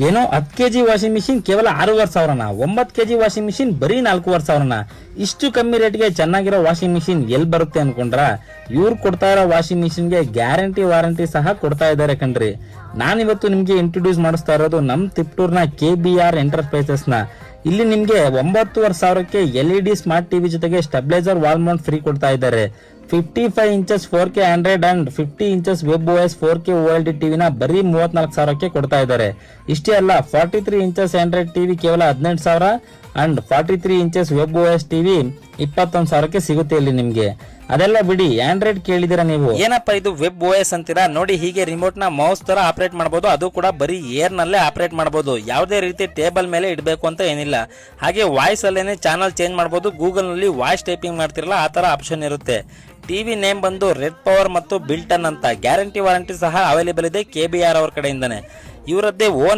ಏನೋ 10 kg washing machine ಕೇವಲ 6,500, 9 kg washing machine ಬರೀ 4,500. ಇಷ್ಟು ಕಮ್ಮಿ ರೇಟ್ಗೆ ಚೆನ್ನಾಗಿರೋ ವಾಷಿಂಗ್ ಮಿಷಿನ್ ಎಲ್ಲಿ ಬರುತ್ತೆ ಅನ್ಕೊಂಡ್ರ? ಇವ್ರು ಕೊಡ್ತಾ ಇರೋ ವಾಷಿಂಗ್ ಮಿಷಿನ್ಗೆ ಗ್ಯಾರಂಟಿ ವಾರಂಟಿ ಸಹ ಕೊಡ್ತಾ ಇದ್ದಾರೆ ಕಣ್ರಿ. ನಾನಿವತ್ತು ನಿಮ್ಗೆ ಇಂಟ್ರೊಡ್ಯೂಸ್ ಮಾಡಿಸ್ತಾ ಇರೋದು ನಮ್ ತಿಪ್ಟೂರ್ನ KBR ಎಂಟರ್ಪ್ರೈಸಸ್ ನ. ಇಲ್ಲಿ ನಿಮ್ಗೆ 9,500ಕ್ಕೆ LED ಸ್ಮಾರ್ಟ್ ಟಿವಿ ಜೊತೆಗೆ ಸ್ಟೆಬಿಲೈಸರ್ ವಾಲ್ ಮೌಂಟ್ ಫ್ರೀ ಕೊಡ್ತಾ ಇದ್ದಾರೆ. 55 inches 4K Android and 50 inches web OS 4K OLED ಟಿವಿನ ಬರೀ 34,000ಕ್ಕೆ ಕೊಡ್ತಾ ಇದ್ದಾರೆ. ಇಷ್ಟೇ ಅಲ್ಲ, 43 ಇಂಚಸ್ ಆಂಡ್ರಾಯ್ಡ್ ಟಿವಿ ಕೇವಲ 18,000 and 43 inches web OS TV 21,000ಕ್ಕೆ ಸಿಗುತ್ತೆ ಇಲ್ಲಿ ನಿಮ್ಗೆ. ಅದೆಲ್ಲ ಬಿಡಿ, ಆಂಡ್ರಾಯ್ಡ್ ಕೇಳಿದಿರ ನೀವು. ಏನಪ್ಪಾ ಇದು ವೆಬ್ OS ಅಂತೀರಾ? ನೋಡಿ, ಹೀಗೆ ರಿಮೋಟ್ ನ ಮೌಸ್ ತರ ಆಪರೇಟ್ ಮಾಡಬಹುದು. ಅದು ಕೂಡ ಬರೀ ಏರ್ ನಲ್ಲೇ ಆಪರೇಟ್ ಮಾಡಬಹುದು. ಯಾವುದೇ ರೀತಿ ಟೇಬಲ್ ಮೇಲೆ ಇಡಬೇಕು ಅಂತ ಏನಿಲ್ಲ. ಹಾಗೆ ವಾಯ್ಸ್ ಅಲ್ಲೇನೆ ಚಾನಲ್ ಚೇಂಜ್ ಮಾಡಬಹುದು. ಗೂಗಲ್ ನಲ್ಲಿ ವಾಯ್ಸ್ ಟೈಪಿಂಗ್ ಮಾಡ್ತಿರಲ್ಲ, ಆ ತರ ಆಪ್ಷನ್ ಇರುತ್ತೆ. ಟಿವಿ ನೇಮ್ ಬಂದು ರೆಡ್ ಪವರ್ ಮತ್ತು ಬಿಲ್ಟನ್ ಅಂತ. ಗ್ಯಾರಂಟಿ ವಾರಂಟಿ ಸಹ ಅವೈಲೇಬಲ್ ಇದೆ KBR ಅವ್ರ ಕಡೆಯಿಂದಾನೆ. ಇವರದ್ದೇ ಓನ್